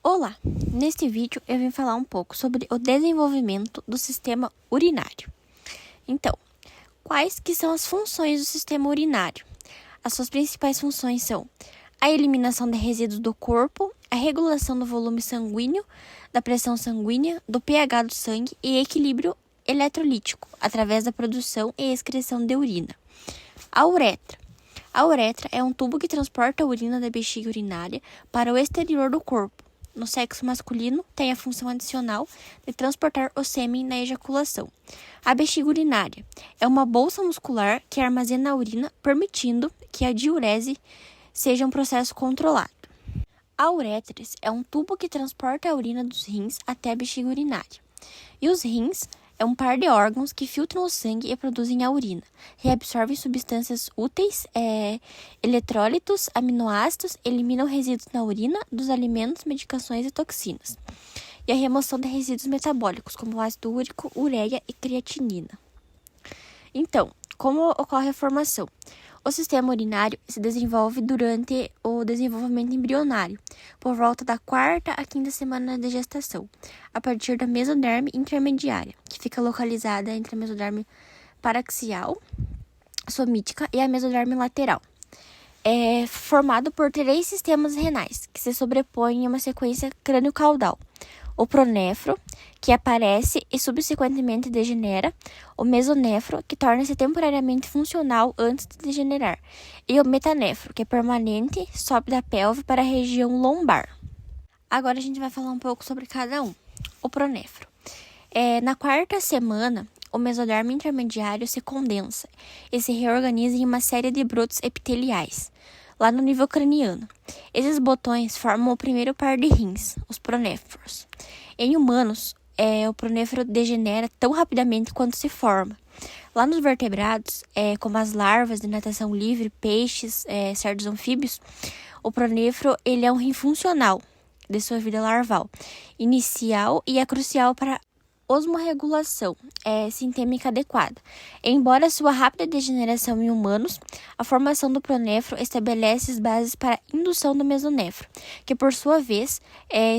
Olá! Neste vídeo eu vim falar um pouco sobre o desenvolvimento do sistema urinário. Então, quais que são as funções do sistema urinário? As suas principais funções são a eliminação de resíduos do corpo, a regulação do volume sanguíneo, da pressão sanguínea, do pH do sangue e equilíbrio eletrolítico, através da produção e excreção de urina. A uretra. A uretra é um tubo que transporta a urina da bexiga urinária para o exterior do corpo. No sexo masculino, tem a função adicional de transportar o sêmen na ejaculação. A bexiga urinária é uma bolsa muscular que armazena a urina, permitindo que a diurese seja um processo controlado. A uretres é um tubo que transporta a urina dos rins até a bexiga urinária. E os rins é um par de órgãos que filtram o sangue e produzem a urina, reabsorvem substâncias úteis, eletrólitos, aminoácidos, eliminam resíduos na urina dos alimentos, medicações e toxinas. E a remoção de resíduos metabólicos, como ácido úrico, ureia e creatinina. Então, como ocorre a formação? O sistema urinário se desenvolve durante o desenvolvimento embrionário, por volta da 4ª à 5ª semana de gestação, a partir da mesoderme intermediária, que fica localizada entre a mesoderme paraxial, somítica e a mesoderme lateral. É formado por 3 sistemas renais, que se sobrepõem em uma sequência crânio-caudal. O pronefro, que aparece e subsequentemente degenera, o mesonefro, que torna-se temporariamente funcional antes de degenerar, e o metanefro, que é permanente, sobe da pelve para a região lombar. Agora a gente vai falar um pouco sobre cada um. O pronefro. Na 4ª semana, o mesoderme intermediário se condensa e se reorganiza em uma série de brotos epiteliais, lá no nível craniano. Esses botões formam o primeiro par de rins, os pronéfros. Em humanos, o pronéfro degenera tão rapidamente quanto se forma. Lá nos vertebrados, como as larvas de natação livre, peixes, certos anfíbios, o pronéfro ele é um rim funcional de sua vida larval, inicial e é crucial para osmorregulação sintêmica adequada. Embora sua rápida degeneração em humanos, a formação do pronefro estabelece as bases para a indução do mesonefro, que por sua vez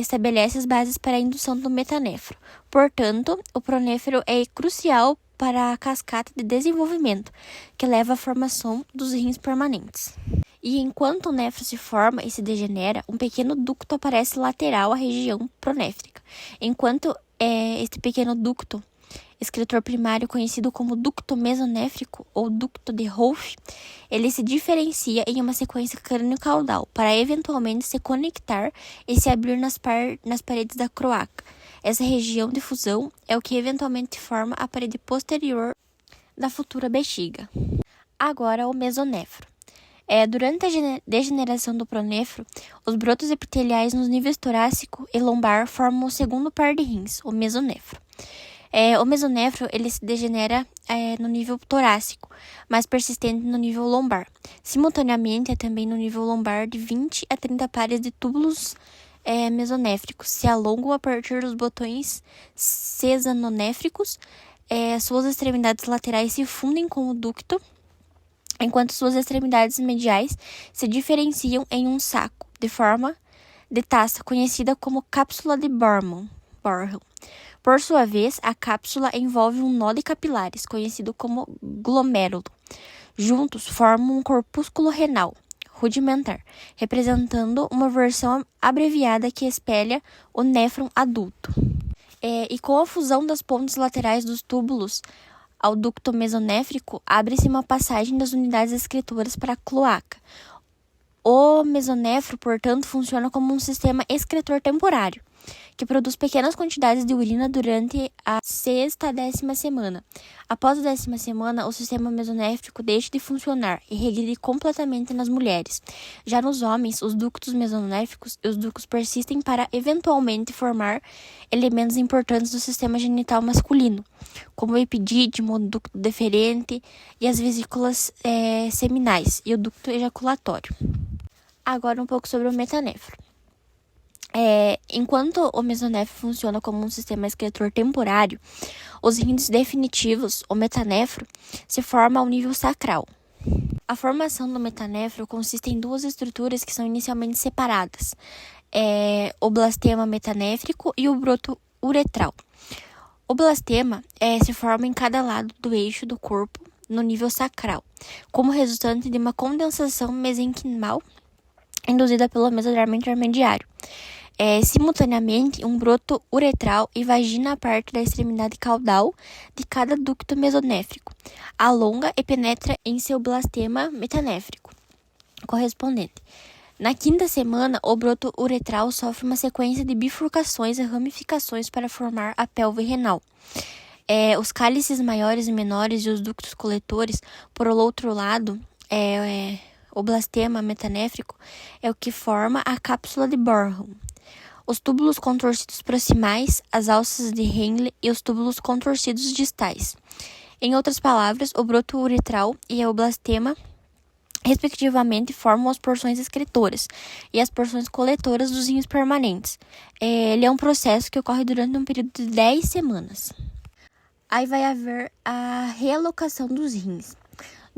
estabelece as bases para a indução do metanefro. Portanto, o pronefro é crucial para a cascata de desenvolvimento, que leva à formação dos rins permanentes. E enquanto o nefro se forma e se degenera, um pequeno ducto aparece lateral à região pronéfrica, enquanto este pequeno ducto, excretor primário conhecido como ducto mesonéfrico ou ducto de Rolf, ele se diferencia em uma sequência crânio-caudal para eventualmente se conectar e se abrir nas paredes da croaca. Essa região de fusão é o que eventualmente forma a parede posterior da futura bexiga. Agora o mesonefro. Durante a degeneração do pronefro, os brotos epiteliais nos níveis torácico e lombar formam o segundo par de rins, o mesonefro. O mesonefro ele se degenera no nível torácico, mas persistente no nível lombar. Simultaneamente, também no nível lombar de 20 a 30 pares de túbulos mesonéfricos se alongam a partir dos botões sesanonéfricos. Suas extremidades laterais se fundem com o ducto, enquanto suas extremidades mediais se diferenciam em um saco, de forma de taça, conhecida como cápsula de Borman. Por sua vez, a cápsula envolve um nó de capilares, conhecido como glomérulo. Juntos, formam um corpúsculo renal rudimentar, representando uma versão abreviada que espelha o néfron adulto. E com a fusão das pontes laterais dos túbulos ao ducto mesonéfrico, abre-se uma passagem das unidades excretoras para a cloaca. O mesonefro, portanto, funciona como um sistema excretor temporário, que produz pequenas quantidades de urina durante a 6ª à 10ª semana. Após a 10ª semana, o sistema mesonéfrico deixa de funcionar e regride completamente nas mulheres. Já nos homens, os ductos mesonéfricos e os ductos persistem para eventualmente formar elementos importantes do sistema genital masculino, como o epidídimo, o ducto deferente e as vesículas seminais e o ducto ejaculatório. Agora um pouco sobre o metanefro. Enquanto o mesonefro funciona como um sistema excretor temporário, os rins definitivos, o metanefro, se forma ao nível sacral. A formação do metanéfrio consiste em duas estruturas que são inicialmente separadas, o blastema metanéfrico e o broto uretral. O blastema se forma em cada lado do eixo do corpo, no nível sacral, como resultante de uma condensação mesenquimal induzida pelo mesodermo intermediário. Simultaneamente, um broto uretral invagina a parte da extremidade caudal de cada ducto mesonéfrico, alonga e penetra em seu blastema metanéfrico correspondente. Na quinta semana, o broto uretral sofre uma sequência de bifurcações e ramificações para formar a pelve renal. Os cálices maiores e menores e os ductos coletores, por outro lado, o blastema metanéfrico é o que forma a cápsula de Bornholm. Os túbulos contorcidos proximais, as alças de Henle e os túbulos contorcidos distais. Em outras palavras, o broto uretral e o blastema, respectivamente, formam as porções excretoras e as porções coletoras dos rins permanentes. Ele é um processo que ocorre durante um período de 10 semanas. Aí vai haver a realocação dos rins.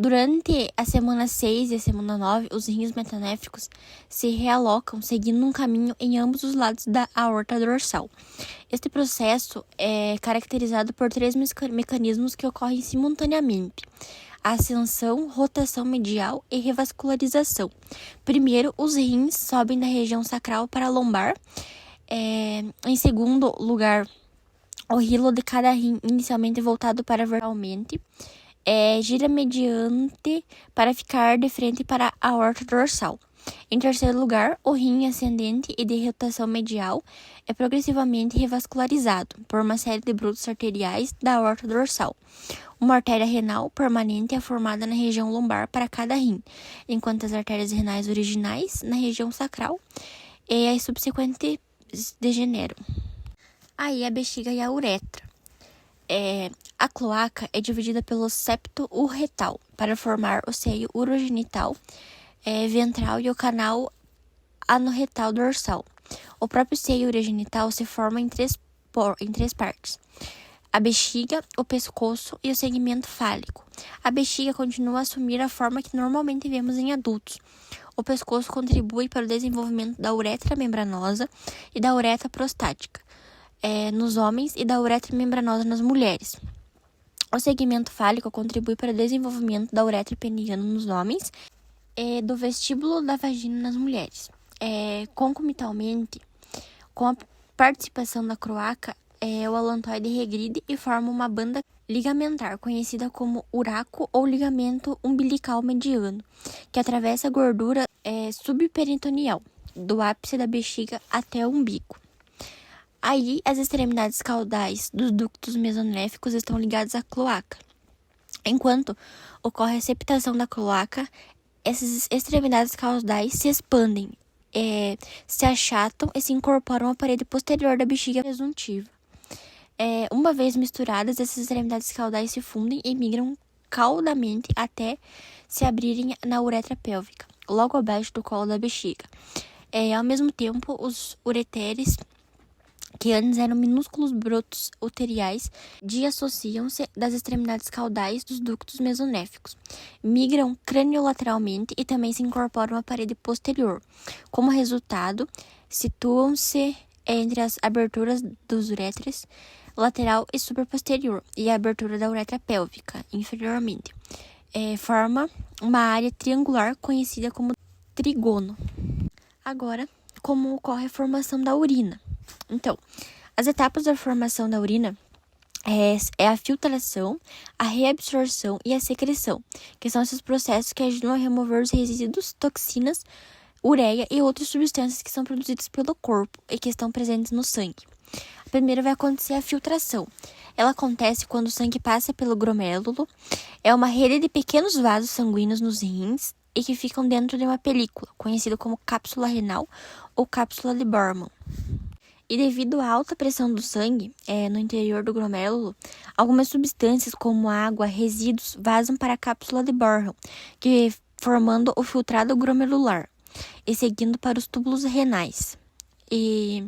Durante a semana 6 e a semana 9, os rins metanéfricos se realocam seguindo um caminho em ambos os lados da aorta dorsal. Este processo é caracterizado por 3 mecanismos que ocorrem simultaneamente: a ascensão, rotação medial e revascularização. Primeiro, os rins sobem da região sacral para a lombar. Em segundo lugar, o rilo de cada rim, inicialmente voltado para verticalmente, gira mediante para ficar de frente para a aorta dorsal. Em terceiro lugar, o rim ascendente e de rotação medial é progressivamente revascularizado por uma série de brutos arteriais da aorta dorsal. Uma artéria renal permanente é formada na região lombar para cada rim, enquanto as artérias renais originais na região sacral e as subsequentes degeneram. Aí a bexiga e a uretra. A cloaca é dividida pelo septo uretal para formar o seio urogenital ventral e o canal anorretal dorsal. O próprio seio urogenital se forma em três partes: a bexiga, o pescoço e o segmento fálico. A bexiga continua a assumir a forma que normalmente vemos em adultos. O pescoço contribui para o desenvolvimento da uretra membranosa e da uretra prostática nos homens e da uretra membranosa nas mulheres. O segmento fálico contribui para o desenvolvimento da uretra peniana nos homens e do vestíbulo da vagina nas mulheres. Concomitantemente, com a participação da cloaca, o alantoide regride e forma uma banda ligamentar, conhecida como uraco ou ligamento umbilical mediano, que atravessa a gordura subperitoneal, do ápice da bexiga até o umbigo. Aí, as extremidades caudais dos ductos mesonéficos estão ligadas à cloaca. Enquanto ocorre a septação da cloaca, essas extremidades caudais se expandem, se achatam e se incorporam à parede posterior da bexiga presuntiva. Uma vez misturadas, essas extremidades caudais se fundem e migram caudalmente até se abrirem na uretra pélvica, logo abaixo do colo da bexiga. Ao mesmo tempo, os ureteres, que antes eram minúsculos brotos uteriais, dissociam-se das extremidades caudais dos ductos mesonéficos, migram craniolateralmente e também se incorporam à parede posterior. Como resultado, situam-se entre as aberturas dos uretres lateral e superposterior e a abertura da uretra pélvica, inferiormente. Forma uma área triangular conhecida como trigono. Agora, como ocorre a formação da urina? Então, as etapas da formação da urina é a filtração, a reabsorção e a secreção, que são esses processos que ajudam a remover os resíduos, toxinas, ureia e outras substâncias que são produzidas pelo corpo e que estão presentes no sangue. Primeiro vai acontecer a filtração. Ela acontece quando o sangue passa pelo glomérulo. É uma rede de pequenos vasos sanguíneos nos rins e que ficam dentro de uma película, conhecida como cápsula renal ou cápsula de Bormann. E devido à alta pressão do sangue no interior do glomérulo, algumas substâncias como água, resíduos, vazam para a cápsula de Bormann, formando o filtrado glomerular e seguindo para os túbulos renais. E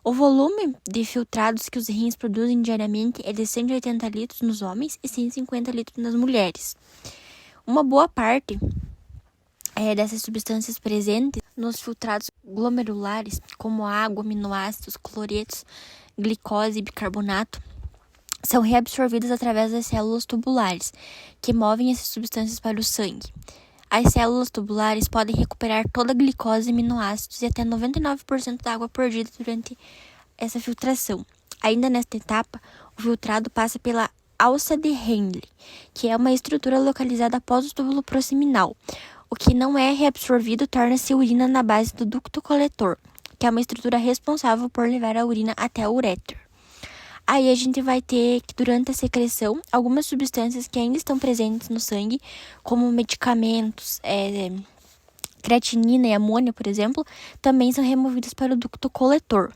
o volume de filtrados que os rins produzem diariamente é de 180 litros nos homens e 150 litros nas mulheres. Uma boa parte dessas substâncias presentes nos filtrados glomerulares, como água, aminoácidos, cloretos, glicose e bicarbonato, são reabsorvidas através das células tubulares, que movem essas substâncias para o sangue. As células tubulares podem recuperar toda a glicose e aminoácidos e até 99% da água perdida durante essa filtração. Ainda nesta etapa, o filtrado passa pela alça de Henle, que é uma estrutura localizada após o túbulo proximinal. O que não é reabsorvido torna-se urina na base do ducto coletor, que é uma estrutura responsável por levar a urina até o ureter. Aí a gente vai ter que, durante a secreção, algumas substâncias que ainda estão presentes no sangue, como medicamentos, creatinina e amônia, por exemplo, também são removidas para o ducto coletor.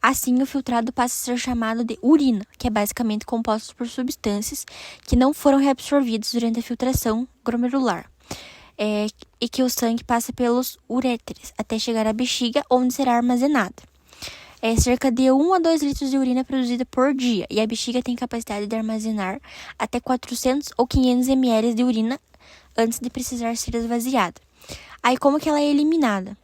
Assim, o filtrado passa a ser chamado de urina, que é basicamente composto por substâncias que não foram reabsorvidas durante a filtração glomerular. E que o sangue passa pelos uréteres até chegar à bexiga, onde será armazenada. Cerca de 1 a 2 litros de urina produzida por dia, e a bexiga tem capacidade de armazenar até 400 ou 500 ml de urina antes de precisar ser esvaziada. Aí, como que ela é eliminada?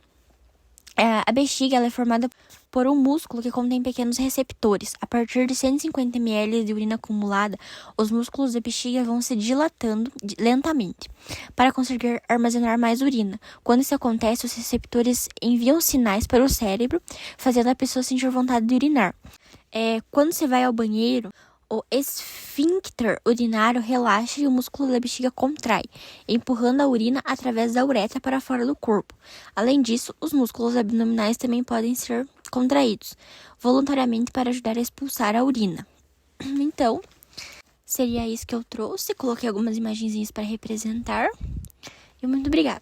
A bexiga ela é formada por um músculo que contém pequenos receptores. A partir de 150 ml de urina acumulada, os músculos da bexiga vão se dilatando lentamente para conseguir armazenar mais urina. Quando isso acontece, os receptores enviam sinais para o cérebro, fazendo a pessoa sentir vontade de urinar. Quando você vai ao banheiro, o esfíncter urinário relaxa e o músculo da bexiga contrai, empurrando a urina através da uretra para fora do corpo. Além disso, os músculos abdominais também podem ser contraídos voluntariamente para ajudar a expulsar a urina. Então, seria isso que eu trouxe. Coloquei algumas imagenzinhas para representar. E muito obrigada.